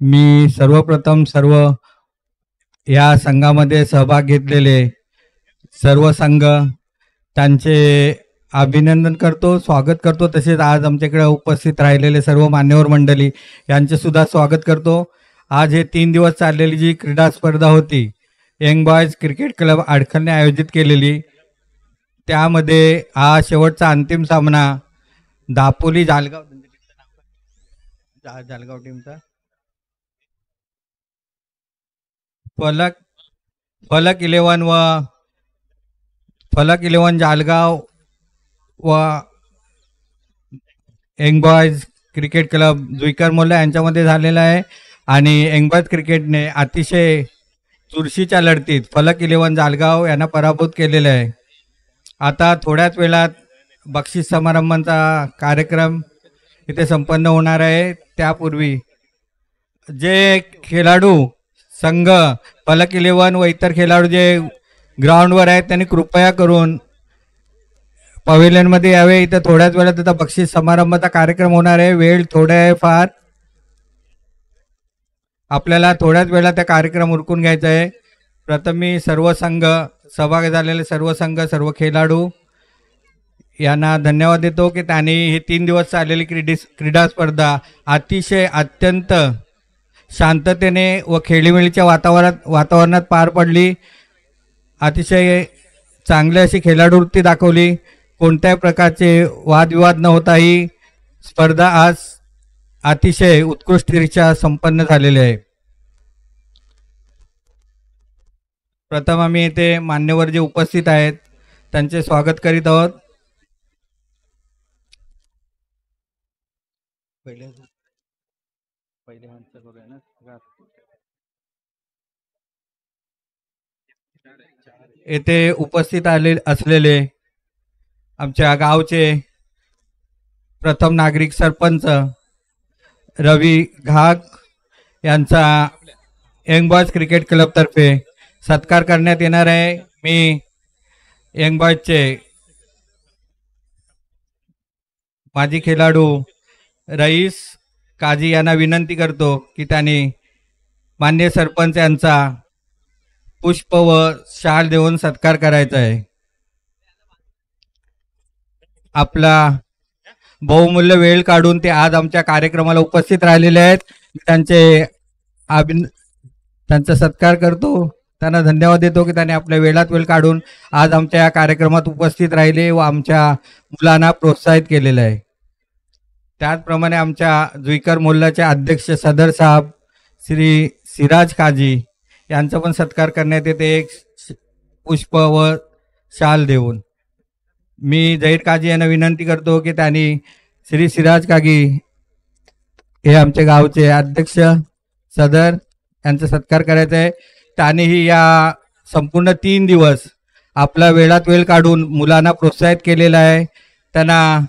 मी सर्वप्रथम सर्व या संघामध्ये सहभाग घेतलेले सर्व संघ त्यांचे अभिनंदन करतो, स्वागत करतो. तसेच आज आमच्याकडे उपस्थित राहिलेले सर्व मान्यवर मंडळी यांचे सुद्धा स्वागत करतो. आज हे 3 दिवस चाललेली जी क्रीडा स्पर्धा होती, यंग बॉयज क्रिकेट क्लब आडखलने आयोजित केलेली, त्यामध्ये हा शेवटचा अंतिम सामना दापोली जालगाव जालगाव टीमचा फलक फलक 11 व फलक 11 जालगाव व young boys cricket club Juikar Molla यांच्यामध्ये झालेला आहे. आणि यंग बॉयज क्रिकेटने अतिशय चुरशीच्या लढतीत फलक 11 जालगाव यांना पराभूत केलेले आहे. आता थोड्याच वेळात बक्षीस समारंभाचा कार्यक्रम इथे संपन्न होणार आहे. त्यापूर्वी जे खेळाडू संघ फलक 11 व इतर खेळाडू जे ग्राउंडवर आहेत त्यांनी कृपया करून पवेलियनमध्ये यावे. इथं थोड्याच वेळात आता बक्षीस समारंभाचा कार्यक्रम होणार आहे. वेळ थोडा आहे फार, आपल्याला थोड्याच वेळात त्या कार्यक्रम उरकून घ्यायचा आहे. प्रथम मी सर्व संघ सहभागी झालेले सर्व संघ सर्व खेळाडू यांना धन्यवाद देतो की त्यांनी ही 3 दिवस चाललेली क्रीडा स्पर्धा अतिशय अत्यंत शांततेने व खेळीमेळीच्या वातावरणात पार पडली. अतिशय चांगली अशी खेळाडूवृत्ती दाखवली. कोणत्याही प्रकारचे वादविवाद न होता ही स्पर्धा आज अतिशय उत्कृष्टरित्या संपन्न झालेली आहे. प्रथम आम्ही इथे मान्यवर जे उपस्थित आहेत त्यांचे स्वागत करीत आहोत. येथे उपस्थित असलेले आमच्या गावचे प्रथम नागरिक सरपंच रवी घाग यांचा यंग बॉयज क्रिकेट क्लब तर्फे सत्कार करण्यात येणार आहे. मी यंग बॉयजचे माजी खेळाडू रईस काजी यांना विनंती करतो की त्यांनी मान्य सरपंच यांचा पुष्प व शाल देऊन सत्कार करायचा आहे. आपला बहुमूल्य वेळ काढून ते आज आमच्या कार्यक्रमाला उपस्थित राहिलेले आहेत. त्यांचा सत्कार करतो, त्यांना धन्यवाद देतो की त्यांनी आपल्या वेळात वेळ काढून आज आमच्या या कार्यक्रमात उपस्थित राहिले व आमच्या मुलांना प्रोत्साहित केलेलं आहे. त्याचप्रमाणे आमच्या जुईकर मोल्लाचे अध्यक्ष सदर साहेब श्री सिराज काजी यांचा पण सत्कार करण्यात येते एक पुष्प व शाल देऊन. मी जहीर काजी यांना विनंती करतो की त्यांनी श्री सिराज कागी हे आमच्या गावचे अध्यक्ष सदर यांचा सत्कार करायचा आहे. त्यांनीही या संपूर्ण 3 दिवस आपला वेळात वेळ काढून मुलांना प्रोत्साहित केलेला आहे. त्यांना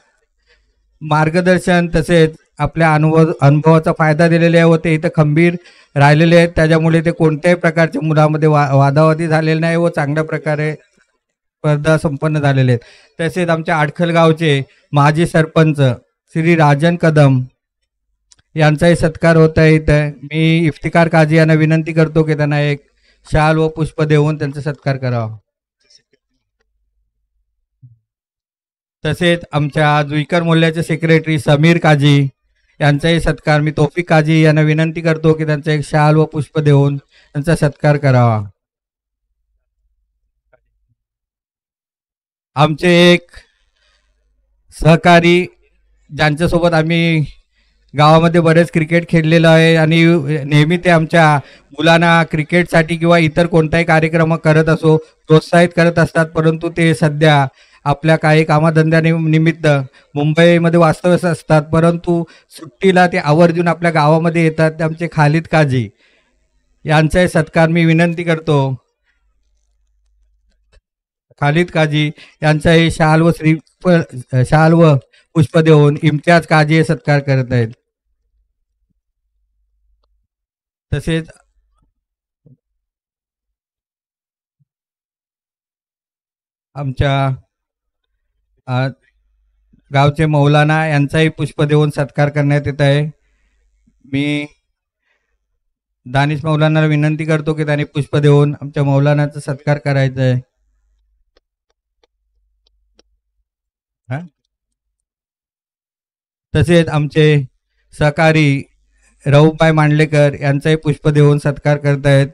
मार्गदर्शन तसेच आपल्या अनुभवाचा फायदा दिलेला आहे व ते इथं खंबीर राहिलेले आहेत. त्याच्यामुळे ते कोणत्याही प्रकारच्या मुलामध्ये वादावादी झालेले नाही व चांगल्या प्रकारे स्पर्धा संपन्न झालेले आहेत. तसेच आमच्या आडखल गावचे माजी सरपंच श्री राजन कदम यांचाही सत्कार होत आहे. इथं मी इफ्तिकार काजी यांना विनंती करतो की त्यांना एक शाल व पुष्प देऊन त्यांचा सत्कार करावा. तसेच आमच्या जुईकर मोल्ल्याचे सेक्रेटरी समीर काजी यांचाही सत्कार मी तौफिक काजी यांना विनंती करतो की त्यांचा एक शाल व पुष्प देऊन त्यांचा सत्कार करावा. आमचे एक सहकारी ज्यांच्यासोबत आम्ही गावामध्ये बरेच क्रिकेट खेळलेलो आहे आणि नेहमी ते आमच्या मुलांना क्रिकेटसाठी किंवा इतर कोणताही कार्यक्रम करत असो प्रोत्साहित करत असतात. परंतु ते सध्या आपल्या काही कामधंद्यानिमित्त मुंबईमध्ये वास्तव्यास असतात, परंतु सुट्टीला ते आवर्जून आपल्या गावामध्ये येतात. ते आमचे खालिद काजी यांचाही सत्कार मी विनंती करतो. खालिद काजी यांचाही शाल व पुष्प देऊन इम्तियाज काजी हे सत्कार करत आहेत. तसेच आमच्या गावचे मौलाना यांचाही पुष्प देऊन सत्कार करण्यात येत आहे. मी दानिश मौलानाला विनंती करतो की त्यांनी पुष्प देऊन आमच्या मौलानाचा सत्कार करायचा आहे. तसेच आमचे सहकारी रऊफभाई मांडलेकर यांचाही पुष्प देऊन सत्कार करतायत.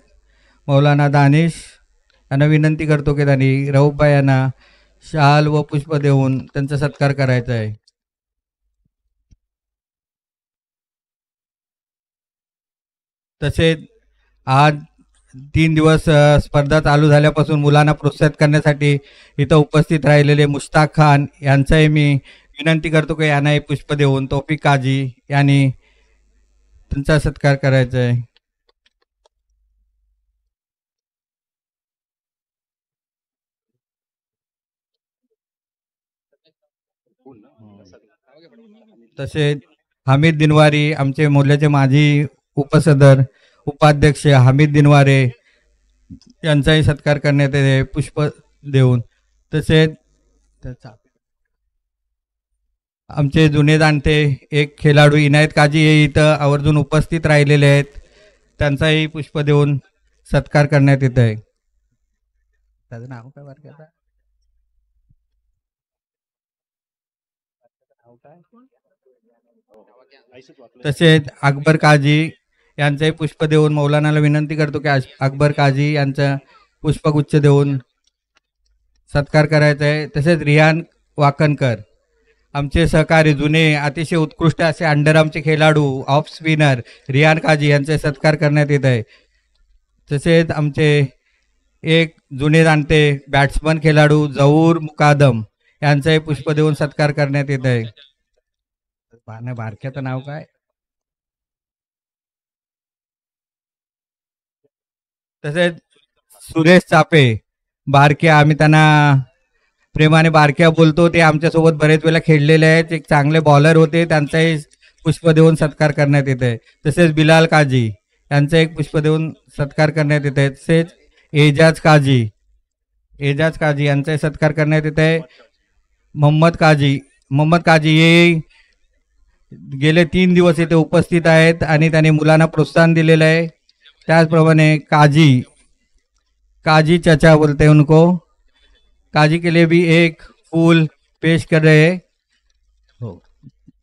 मौलाना दानिश यांना विनंती करतो की त्यांनी रऊफभाई यांना शाल व पुष्प देऊन त्यांचा सत्कार करायचा आहे. तसेच आज 3 दिवस स्पर्धा चालू झाल्यापासून मुलांना प्रोत्साहित करण्यासाठी इथं उपस्थित राहिलेले मुश्ताक खान यांचाही मी विनंती करतो की यांनाही पुष्प देऊन तौफिक काजी यांनी त्यांचा सत्कार करायचा आहे. तसेच हमीद दिनवारी आमचे मोर्चाचे माजी उपसदर उपाध्यक्ष हमीद दिनवारे यांचाही सत्कार करण्यात येते पुष्प देऊन. तसेच आमचे जुने जाणते एक खेळाडू इनायत काजी हे इथं आवर्जून उपस्थित राहिलेले आहेत, त्यांचाही पुष्प देऊन सत्कार करण्यात येत आहे. त्याचं नाव काय बरं? तसेच अकबर काजी यांचाही पुष्प देऊन मौलानाला विनंती करतो की अकबर काजी यांचा पुष्पगुच्छ देऊन सत्कार करायचा आहे. तसेच रियान वाकणकर आमचे सहकारी जुने अतिशय उत्कृष्ट असे अंडरआर्मचे खेळाडू ऑफ स्पिनर रियान काजी यांचे सत्कार करण्यात येत आहे. तसेच आमचे एक जुने जाणते बॅट्समन खेळाडू जहूर मुकादम यांचाही पुष्प देऊन सत्कार करण्यात येत आहे. बारक्याचं नाव काय? तसेच सुरेश चापे बारक्या, आम्ही त्यांना प्रेमाने बारक्या बोलतो, ते आमच्यासोबत बरेच वेळा खेळलेले आहेत, एक चांगले बॉलर होते, त्यांचाही पुष्प देऊन सत्कार करण्यात येत आहे. तसेच बिलाल काजी यांचा एक पुष्प देऊन सत्कार करण्यात येत आहे. तसेच एजाज काजी यांचाही सत्कार करण्यात येत आहे. मोहम्मद काजी हे गेले 3 दिवस इथे उपस्थित आहेत आणि त्यांनी मुलांना प्रोत्साहन दिलेलं आहे. त्याचप्रमाणे काजी चाचा बोलते हैं उनको, काजी के लिए भी एक फूल पेश कर रहे हैं.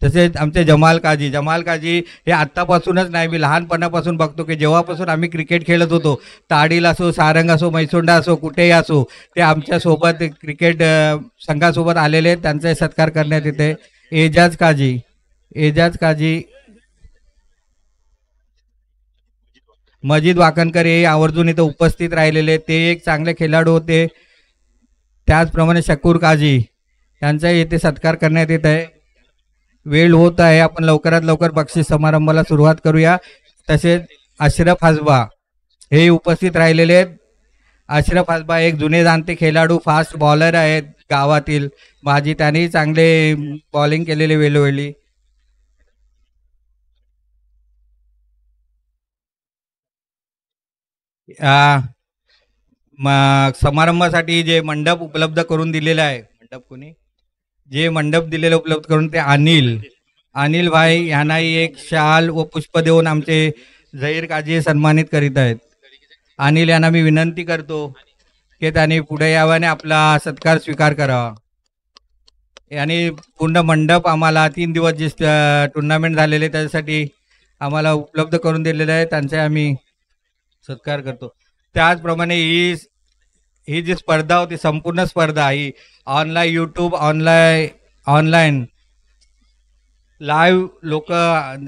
तसेच आमचे जमाल काजी हे आत्तापासूनच नाही, मी लहानपणापासून बघतो की जेव्हापासून आम्ही क्रिकेट खेळत होतो, ताडील असो, सारंग असो, मैसोंडा असो, कुठेही असो, ते आमच्यासोबत क्रिकेट संघासोबत आलेले आहेत, त्यांचाही सत्कार करण्यात येते. एजाज काजी मजीद वाकणकर हे आवर्जून इथं उपस्थित राहिलेले, ते एक चांगले खेळाडू होते. त्याचप्रमाणे शकूर काजी यांचाही इथे सत्कार करण्यात येत आहे. वेळ होत आहे, आपण लवकरात लवकर बक्षीस समारंभाला सुरुवात करूया. तसेच अशरफ हसबा हे उपस्थित राहिलेले आहेत. अशरफ हसबा एक जुने जाणते खेळाडू, फास्ट बॉलर आहेत गावातील माझी, त्यांनी चांगले बॉलिंग केलेले वेळोवेळी. समारंभासाठी जे मंडप उपलब्ध करून दिलेला आहे, मंडप दिलेलं उपलब्ध करून ते अनिल भाई यांनाही एक शाल व पुष्प देऊन आमचे झहीर काजी सन्मानित करीत आहेत. अनिल यांना मी विनंती करतो की त्यांनी पुढे यावाने आपला सत्कार स्वीकार करावा. आणि पूर्ण मंडप आम्हाला 3 दिवस जे टुर्नामेंट झालेले त्यासाठी आम्हाला उपलब्ध करून दिलेले आहे, त्यांचे आम्ही सत्कार करतो. त्याचप्रमाणे ही जी स्पर्धा होती, संपूर्ण स्पर्धा ही ऑनलाईन यूट्यूब ऑनलाईन लाईव्ह लोक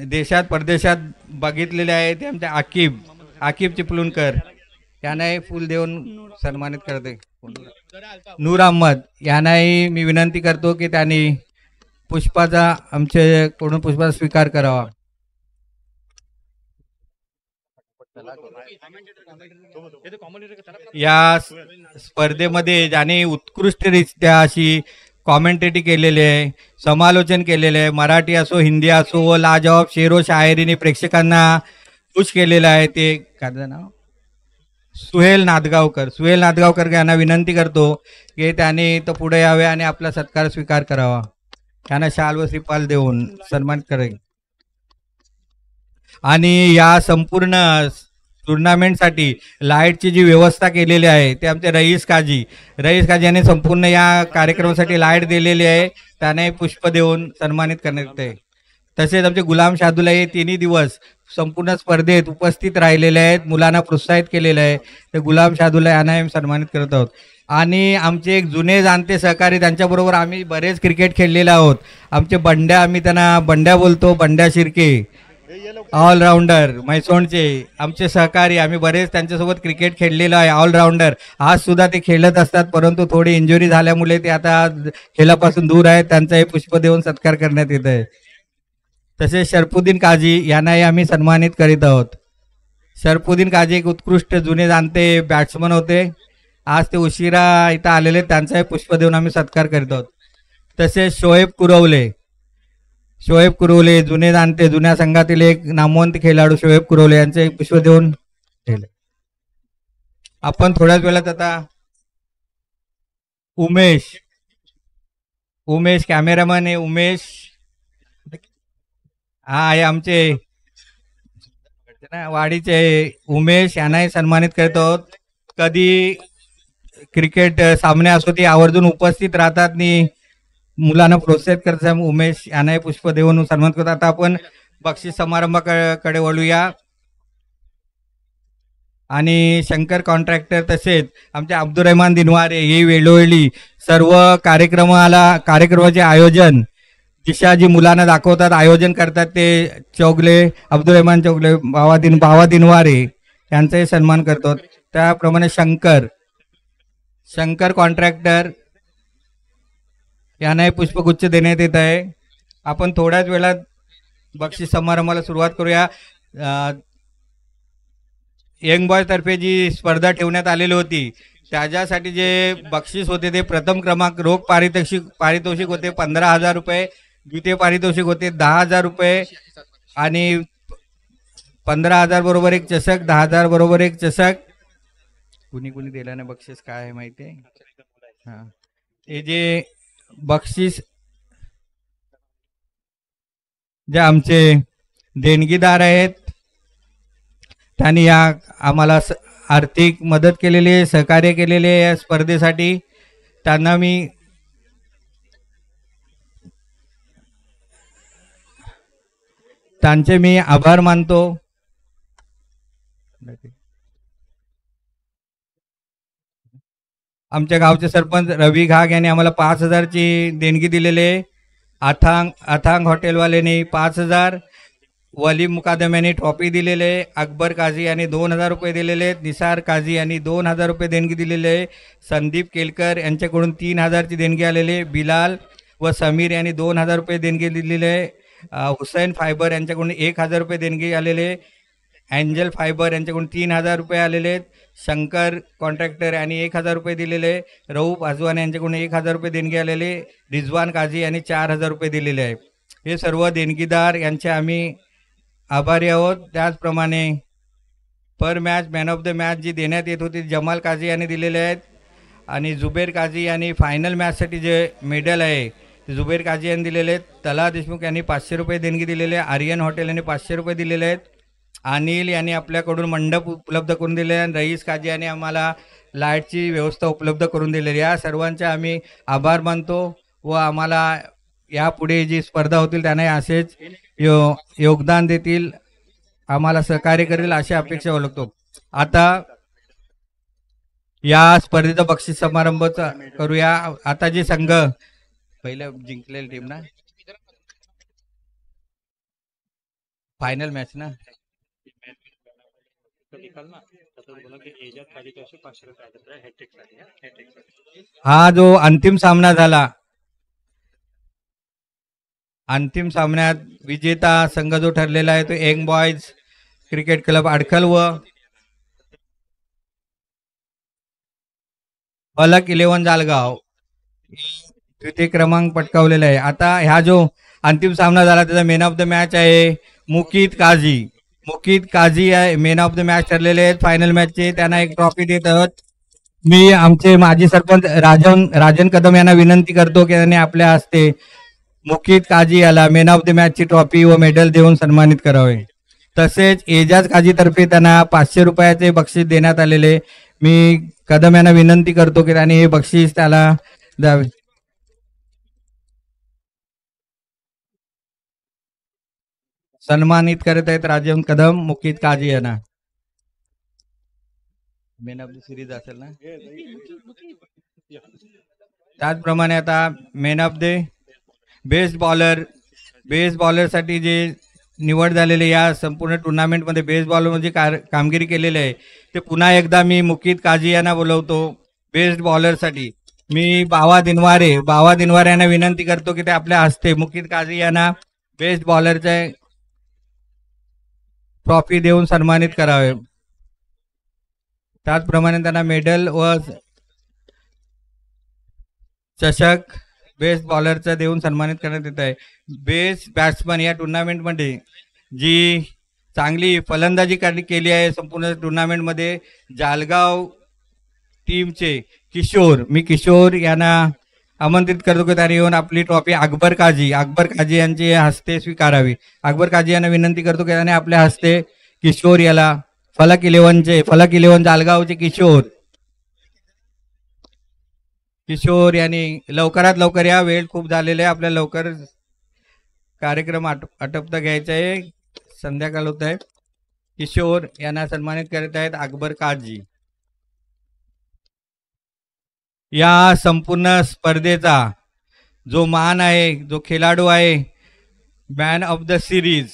देशात परदेशात बघितलेले आहेत. ते आमचे आकिब चिपळूणकर यांनाही फूल देऊन सन्मानित करते. नूर अहमद यांनाही मी विनंती करतो की त्यांनी आमच्याकडून पुष्पाचा स्वीकार करावा. या स्पर्धेमध्ये ज्याने उत्कृष्टरित्या अशी कॉमेंटेटी केलेली आहे, समालोचन केलेले आहे, मराठी असो हिंदी असो, व लाजवाब शेरो शायरीने प्रेक्षकांना खुश केलेलं आहे, ते काय नाव सुहेल नादगावकर यांना विनंती करतो की त्यांनी तो पुढे यावे आणि आपला सत्कार स्वीकार करावा. त्यांना शाल व श्रीपाल देऊन सन्मान करेल. आणि या संपूर्ण टुर्नामेंटसाठी लाईटची जी व्यवस्था केलेली आहे ते आमचे रईस काजी यांनी संपूर्ण या कार्यक्रमासाठी लाईट दिलेली आहे, त्याने पुष्प देऊन सन्मानित करण्यात येते. तसेच आमचे गुलाम शादुल्ला हे तिन्ही दिवस संपूर्ण स्पर्धेत उपस्थित राहिलेले आहेत, मुलांना प्रोत्साहित केलेलं आहे. ते गुलाम शादुल्ला यांना आम्ही सन्मानित करत आहोत. आणि आमचे एक जुने जाणते सहकारी, त्यांच्याबरोबर आम्ही बरेच क्रिकेट खेळलेले आहोत. आमचे बंड्या, आम्ही त्यांना बंड्या बोलतो, बंड्या शिर्के, ऑलराऊंडर मैसोणचे आमचे सहकारी, आम्ही बरेच त्यांच्यासोबत क्रिकेट खेळलेलो आहे. ऑलराऊंडर आज सुद्धा ते खेळत असतात, परंतु थोडी इंजुरी झाल्यामुळे ते आता खेळापासून दूर आहेत. त्यांचाही पुष्प देऊन सत्कार करण्यात येत आहे. तसेच शरफुद्दीन काजी यांनाही आम्ही सन्मानित करीत आहोत. शरफुद्दीन काजी एक उत्कृष्ट जुने जाणते बॅट्समन होते, आज ते उशिरा इथं आलेले, त्यांचाही पुष्प देऊन आम्ही सत्कार करीत आहोत. तसेच शोएब कुरवले जुने जाणते, जुन्या संघातील एक नामवंत खेळाडू शोएब कुरवले यांचे पुष्प देऊन ठेवले. आपण थोड्याच वेळात आता उमेश कॅमेरामॅन आहे, उमेश हा आहे आमचे वाडीचे उमेश यांनाही सन्मानित करत आहोत. कधी क्रिकेट सामने असो ते आवर्जून उपस्थित राहतात आणि मुलांना प्रोत्साहित करतात. उमेश यांनाही पुष्प देऊन सन्मान करतात. आता आपण बक्षीस समारंभाकडे वळूया. आणि शंकर कॉन्ट्रॅक्टर तसेच आमचे अब्दुलरहमान दिनवारे हे वेळोवेळी सर्व कार्यक्रमाचे आयोजन दिशा जी मुलांना दाखवतात, आयोजन करतात, ते अब्दुलरहमान चौगले, बावा दिनवारे यांचाही सन्मान करतो. त्याप्रमाणे शंकर कॉन्ट्रॅक्टर यांनाही पुष्पगुच्छ देण्यात येत आहे. आपण थोड्याच वेळात बक्षीस समारंभाला सुरुवात करूया. यंग बॉय तर्फे जी स्पर्धा ठेवण्यात आलेली होती त्याच्यासाठी जे बक्षीस होते ते प्रथम क्रमांक रोख पारितोषिक होते 15,000 रुपये, द्वितीय पारितोषिक होते 10,000 रुपये आणि 15,000 बरोबर एक चषक, 10,000 बरोबर एक चषक. कुणी दिल्याने बक्षीस काय आहे माहिती आहे? हा, हे जे बक्षीस जे आमचे देणगीदार आहेत त्यांनी या आम्हाला आर्थिक मदत केलेली आहे, सहकार्य केलेले आहे या स्पर्धेसाठी, त्यांना मी आभार मानतो. आमच्या गावचे सरपंच रवी घाग यांनी आम्हाला 5,000ची देणगी दिलेली आहे. अथांग हॉटेलवाल्याने 5,000, वली मुकादम यांनी ट्रॉफी दिलेले आहे. अकबर काझी यांनी 2,000 रुपये दिलेले आहेत. निसार काझी यांनी 2,000 रुपये देणगी दिलेली आहे. संदीप केलकर यांच्याकडून 3,000ची देणगी आलेली आहे. बिलाल व समीर यांनी 2,000 रुपये देणगी दिलेली आहे. हुसैन फायबर यांच्याकडून 1,000 रुपये देणगी आलेले. एंजल फायबर यांच्याकडून 3,000 रुपये आलेले आहेत. शंकर कॉन्ट्रॅक्टर यांनी 1,000 रुपये दिलेले. रऊफ आजवान यांच्याकडून 1,000 रुपये देणगी आलेले. रिजवान काझी यांनी 4,000 रुपये दिलेले आहे. हे सर्व देणगीदार यांचे आम्ही आभारी आहोत. त्याचप्रमाणे per match man of the match जी देण्यात येत होती जमाल काझी यांनी दिलेले आहेत. आणि जुबेर काझी यांनी फायनल मॅचसाठी जे मेडल आहे ते जुबेर काझी यांनी दिलेले आहेत. तला देशमुख यांनी 500 रुपये देणगी दिलेले. आर्यन हॉटेल यांनी 500 रुपये दिलेले आहेत. अनिल यांनी आपल्याकडून मंडप उपलब्ध करून दिले आणि रईस काझी यांनी आम्हाला लाईटची व्यवस्था उपलब्ध करून दिलेली. या सर्वांचे आम्ही आभार मानतो व आम्हाला यापुढे जी स्पर्धा होतील त्यांना असेच योगदान देतील, आम्हाला सहकार्य करेल अशी अपेक्षा ओळखतो. आता या स्पर्धेचा बक्षीस समारंभ करूया. आता जे संघ पहिल्या जिंकलेली टीम ना, फायनल मॅच ना, हा जो अंतिम सामना झाला, अंतिम सामन्यात विजेता संघ जो ठरलेला आहे तो यंग बॉयज क्रिकेट क्लब अडखल व फलक 11 जालगाव द्वितीय क्रमांक पटकावलेला आहे. आता ह्या जो अंतिम सामना झाला त्याचा मेन ऑफ द मॅच आहे मुकीद काझी आहे, मेन ऑफ द मॅच ठरलेले आहेत फायनल मॅचचे. त्यांना एक ट्रॉफी देत आहोत. मी आमचे माजी सरपंच राजन कदम यांना विनंती करतो की त्यांनी आपल्या हस्ते मुकीद काझी याला मेन ऑफ द मॅचची ट्रॉफी व मेडल देऊन सन्मानित करावे. तसेच एजाज काजीतर्फे त्यांना 500 रुपयाचे बक्षीस देण्यात आलेले. मी कदम यांना विनंती करतो की त्यांनी हे बक्षीस त्याला द्यावे. सन्मानित करत आहेत राजेंद्र कदम, मुकीत काजी यांना. मेन ऑफ द सिरीज असेल ना. त्याचप्रमाणे आता मेन ऑफ द बेस्ट बॉलरसाठी जे निवड झालेले या संपूर्ण टुर्नामेंटमध्ये बेस्ट बॉलरमध्ये कामगिरी केलेली आहे ते पुन्हा एकदा मी मुकीत काजी यांना बोलवतो बेस्ट बॉलरसाठी. मी बावा दिनवारे यांना विनंती करतो की ते आपल्या हस्ते मुकीत काजी यांना बेस्ट बॉलरचे ट्रॉफी देऊन सन्मानित करावे. त्याचप्रमाणे त्यांना मेडल व चषक बेस्ट बॉलरचा देऊन सन्मानित करण्यात येत आहे. बेस्ट बॅट्समन या टुर्नामेंटमध्ये जी चांगली फलंदाजी केली आहे संपूर्ण टुर्नामेंटमध्ये जालगाव टीमचे किशोर यांना आमंत्रित करतो की त्यांनी येऊन आपली ट्रॉफी अकबर काजी यांच्या हस्ते स्वीकारावी. अकबर काजी यांना विनंती करतो की त्याने आपल्या हस्ते किशोर याला फलक इलेव्हन जालगावचे किशोर यांनी लवकरात लवकर या. वेळ खूप झालेला आहे, आपल्याला लवकर कार्यक्रम आटपता घ्यायचा आहे, संध्याकाळ होत आहे. किशोर यांना सन्मानित करत आहेत अकबर काजी. या संपूर्ण स्पर्धेचा जो मान आहे, जो खेळाडू आहे मॅन ऑफ द सिरीज,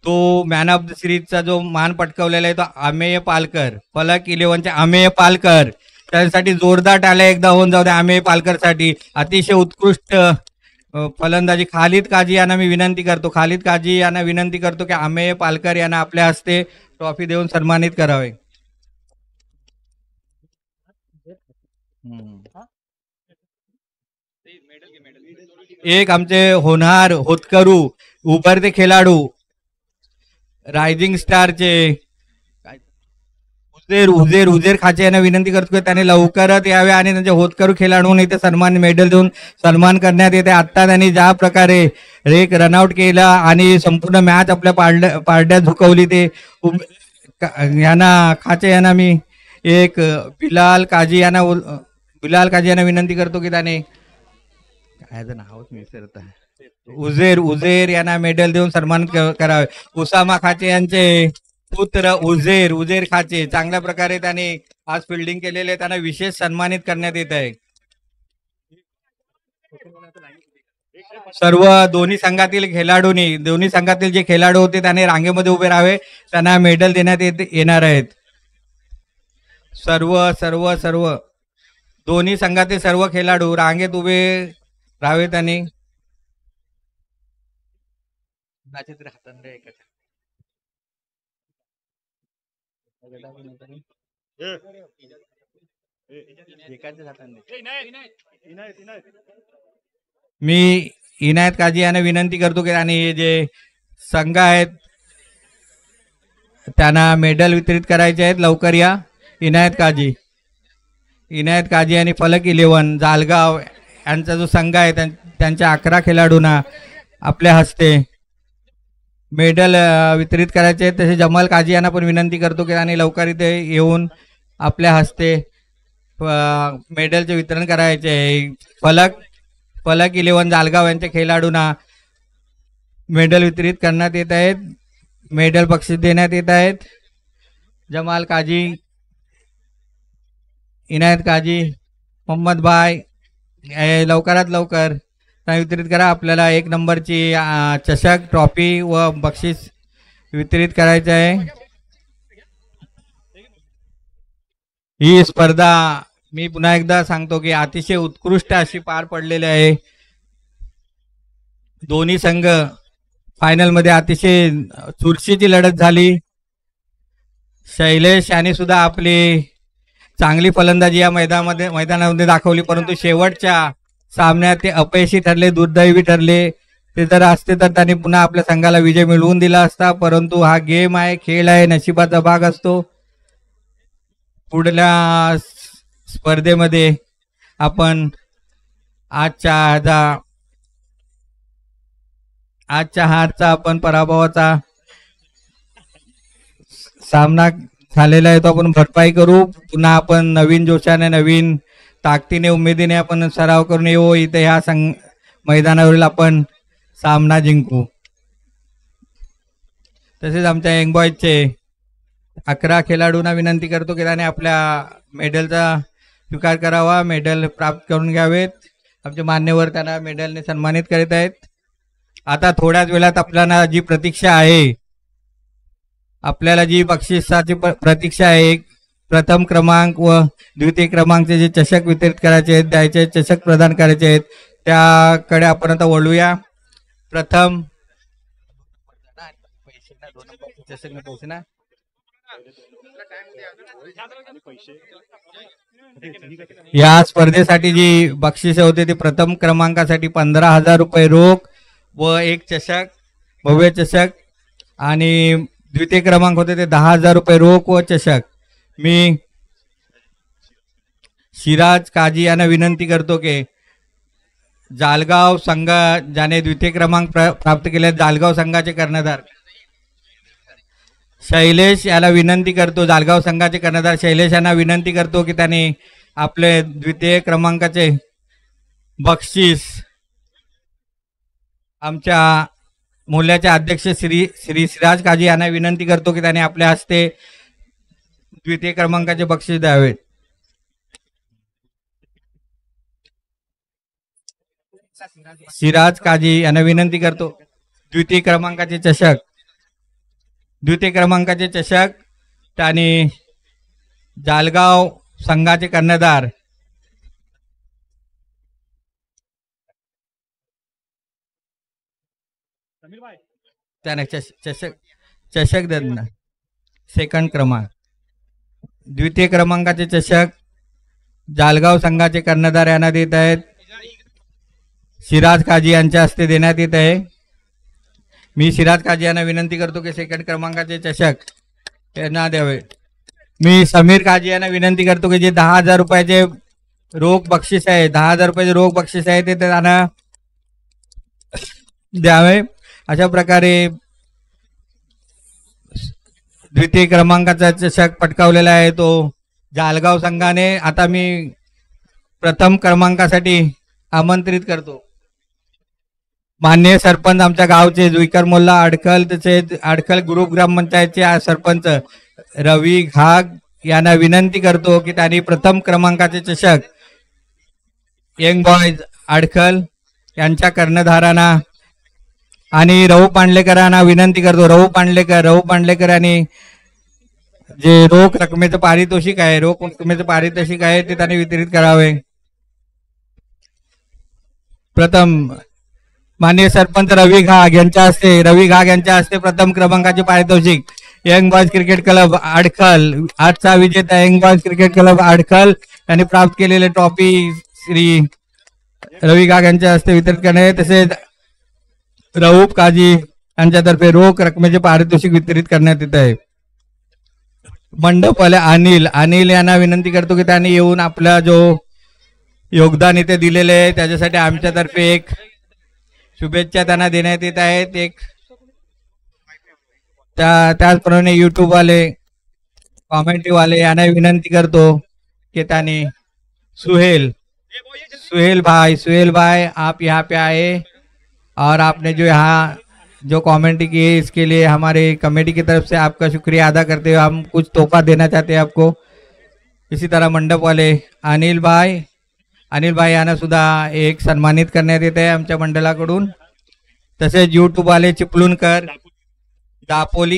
तो मॅन ऑफ द सिरीजचा जो मान पटकावलेला आहे तो अमेय पालकर, फलक इलेव्हनचे अमेय पालकर. त्यासाठी जोरदार टाळ्या एकदा होऊन जाऊ द्या अमेय पालकरसाठी. अतिशय उत्कृष्ट फलंदाजी खालिद काजी यांना मी विनंती करतो की अमेय पालकर यांना आपल्या हस्ते ट्रॉफी देऊन सन्मानित करावे. एक आमचे होतकरू उभरते खेळाडू रायझिंग स्टारचे उजेर खाचे यांना विनंती करतो की त्याने लवकरच यावे आणि त्यांचे होतकरू खेळाडूंना इथे मेडल देऊन सन्मान करण्यात येते. आता त्यांनी ज्या प्रकारे एक रनआउट केला आणि संपूर्ण मॅच आपल्या पारड्यात झुकवली ते यांना खाचे यांना मी एक बिलाल काजी यांना विनंती करतो की त्याने काय नावच विसरत उजेर यांना मेडल देऊन सन्मानित करावे. उसामा खाचे यांचे पुत्र उजेर खाचे चांगल्या प्रकारे त्यांनी आज फिल्डिंग केलेले, त्यांना विशेष सन्मानित करण्यात येत आहे. सर्व दोन्ही संघातील जे खेळाडू होते त्यांनी रांगेमध्ये उभे राहावे, त्यांना मेडल देण्यात येणार आहेत. सर्व दोन्ही संघातील सर्व खेळाडू रांगेत उभे राहावे. त्यांनी मी इनायत काजी यांना विनंती करतो की आणि हे जे संघ आहेत त्यांना मेडल वितरित करायचे आहेत, लवकर या. इनायत काजी आणि फलक इलेव्हन जालगाव यांचा जो संघ आहे त्यांच्या 11 खेळाडूंना आपल्या हस्ते मेडल वितरित करायचे आहेत. तसे जमाल काजी यांना पण विनंती करतो की त्यांनी लवकर इथे येऊन आपल्या हस्ते मेडलचे वितरण करायचे आहे. फलक इलेव्हन जालगाव यांच्या खेळाडूंना मेडल वितरित करण्यात येत आहेत, मेडल बक्षीस देण्यात येत आहेत. जमाल काजी, इनायत काजी, मोहम्मद भाई लवकरात लवकर वितरित करा. आपल्याला 1 नंबरची चषक ट्रॉफी व बक्षीस वितरित करायचे आहे. ही स्पर्धा मी पुन्हा एकदा सांगतो की अतिशय उत्कृष्ट अशी पार पडलेली आहे. दोन्ही संघ फायनल मध्ये अतिशय चुरशीची लढत झाली. शैलेश यांनी सुद्धा आपली चांगली फलंदाजी या मैदानामध्ये दाखवली, परंतु शेवटच्या सामन्यात ते अपयशी ठरले, दुर्दैवी ठरले. ते जर असते तर त्यांनी पुन्हा आपल्या संघाला विजय मिळवून दिला असता, परंतु हा गेम आहे, खेळ आहे, नशिबाचा भाग असतो. पुढल्या स्पर्धेमध्ये आपण आजच्या हारचा आपण पराभवाचा सामना झालेला आहे तो आपण भरपाई करू. पुन्हा आपण नवीन जोशाने नवीन ताकदीने उमेदीने आपण सराव करून येऊ. इथे ह्या मैदानावरील आपण सामना जिंकू. तसेच आमच्या यंग बॉयजचे 11 खेळाडूंना विनंती करतो की त्याने आपल्या मेडलचा स्वीकार करावा, मेडल प्राप्त करून घ्यावेत. आमचे मान्यवर त्यांना मेडलने सन्मानित करीत आहेत. आता थोड्याच वेळात आपल्याला जी प्रतीक्षा आहे, आपल्याला जी बक्षिसाची प्रतीक्षा आहे, प्रथम क्रमांक व द्वितीय क्रमांकचे जे चषक वितरित करायचे आहेत, त्याचे चषक प्रदान करायचे आहेत, त्याकडे आपण आता वळूया. प्रथम या स्पर्धेसाठी जी बक्षिसे होते ती प्रथम क्रमांकासाठी 15,000 रुपये रोख व एक चषक, भव्य चषक, आणि द्वितीय क्रमांक होते ते 10,000 रुपये रोख व चषक. मी शिराज काजी यांना विनंती करतो की जालगाव संघ ज्याने द्वितीय क्रमांक प्राप्त केले, जालगाव संघाचे कर्णधार शैलेश याला विनंती करतो, जालगाव संघाचे कर्णधार शैलेश यांना विनंती करतो की त्यांनी आपले द्वितीय क्रमांकाचे बक्षीस आमच्या मूल्याचे अध्यक्ष श्री सिराज काजी यांना विनंती करतो की त्याने आपल्या हस्ते द्वितीय क्रमांकाचे बक्षीस द्यावेत. सिराज काजी यांना विनंती करतो द्वितीय क्रमांकाचे चषक त्याने जालगाव संघाचे कर्णधार त्याने चषक देणार. सेकंड क्रमांक द्वितीय क्रमांकाचे चषक जालगाव संघाचे कर्णधार यांना देत आहेत. सिराज काजी यांच्या हस्ते देण्यात येत आहे. मी सिराज काजी यांना विनंती करतो की सेकंड क्रमांकाचे चषक यांना द्यावे. मी समीर काजी यांना विनंती करतो की जे 10,000 रुपयाचे रोख बक्षीस आहे, 10,000 रुपयाचे रोख बक्षीस आहे ते त्यांना द्यावे. अशा प्रकारे द्वितीय क्रमांकाचा चषक पटकावलेला आहे तो जालगाव संघाने. आता मी प्रथम क्रमांकासाठी आमंत्रित करतो माननीय सरपंच आमच्या गावचे जुईकर मोल्ला अडखल, तसेच अडखल ग्रुप ग्रामपंचायतचे सरपंच रवी घाग यांना विनंती करतो की त्यांनी प्रथम क्रमांकाचे चषक यंग बॉयज अडखल यांच्या कर्णधारांना आणि राहू पांडलेकरांना विनंती करतो. राहू पांडलेकर यांनी जे रोख रकमेचं पारितोषिक आहे ते त्यांनी वितरित करावे. प्रथम माननीय सरपंच रवी घाग यांच्या हस्ते प्रथम क्रमांकाचे पारितोषिक यंग बॉयज क्रिकेट क्लब अडखल, आजचा विजेता यंग बॉयज क्रिकेट क्लब अडखल यांनी प्राप्त केलेले ट्रॉफी श्री रवी घाग यांच्या हस्ते वितरित करणे. तसेच रऊफ काजी यांच्यातर्फे रोख रकमेचे पारितोषिक वितरित करण्यात येत आहे. मंडपवाले अनिल यांना विनंती करतो की त्यांनी येऊन आपला जो योगदान इथे दिलेले आहे त्याच्यासाठी आमच्यातर्फे एक शुभेच्छा त्यांना देण्यात येत आहेत. एक त्याचप्रमाणे युट्यूब वाले, कॉमेंट्री वाले यांना विनंती करतो कि त्यांनी सुहेल भाई आप यहाँ पे आए और आपने जो यहाँ जो कमेंट्री की है इसके लिए हमारे कमेटी की तरफ से आपका शुक्रिया अदा करते हुए हम कुछ तोहफा देना चाहते हैं आपको. इसी तरह मंडप वाले अनिल भाई यांना सुद्धा एक सन्मानित करण्यात येत आहे आमच्या मंडळाकडून. तसेच यूट्यूब वाले चिपळूणकर दापोली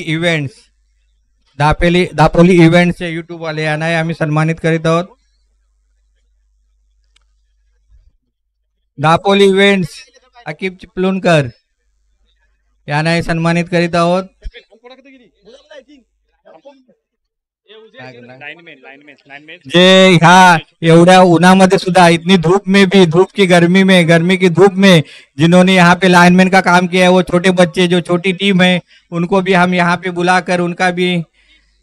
इव्हेंट्सचे यूट्यूब वाले यांना आम्ही सन्मानित करीत आहोत. दापोली इव्हेंट्स अकीब चिपळूणकर यांना सन्मानित करीत आहोत. जे ह्या एवढ्या उन्हामध्ये सुद्धा इतनी धूप की गर्मी की धूप में जिन्होंने यहाँ पे लाइनमैन का काम किया है, वो छोटे बच्चे जो छोटी टीम है उनको भी हम यहाँ पे बुलाकर उनका भी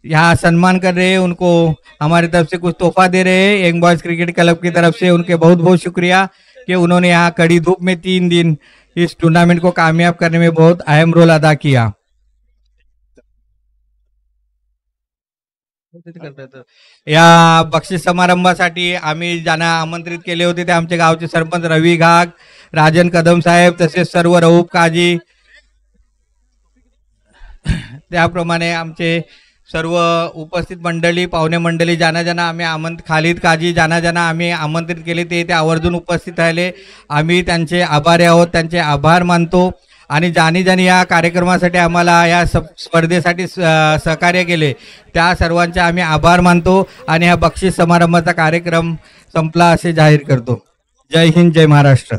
यहाँ सम्मान कर रहे हैं. उनको हमारी तरफ से कुछ तोहफा दे रहे हैं यंग बॉयज क्रिकेट क्लब की तरफ से. उनके बहुत बहुत शुक्रिया कि उन्होंने यहाँ कड़ी धूप में 3 दिन इस टूर्नामेंट को कामयाब करने में बहुत अहम रोल अदा किया. या बक्षीस समारंभासाठी आम्ही ज्यांना आमंत्रित केले होते ते आमचे गावचे सरपंच रवी घाग, राजन कदम साहेब, तसेच सर्व रऊफ काजी, त्याप्रमाणे आमचे सर्व उपस्थित मंडळी, पाहुणे मंडळी, ज्यांना आम्ही खालिद काजी, ज्यांना आम्ही आमंत्रित केले ते आवर्जून उपस्थित राहिले. आम्ही त्यांचे आभारी आहोत, त्यांचे आभार मानतो. आणि ज्यांनी या कार्यक्रमासाठी आम्हाला या स्पर्धेसाठी सहकार्य केले त्या सर्वांचे आम्ही आभार मानतो आणि हा बक्षीस समारंभाचा कार्यक्रम संपला असे जाहीर करतो. जय हिंद, जय महाराष्ट्र.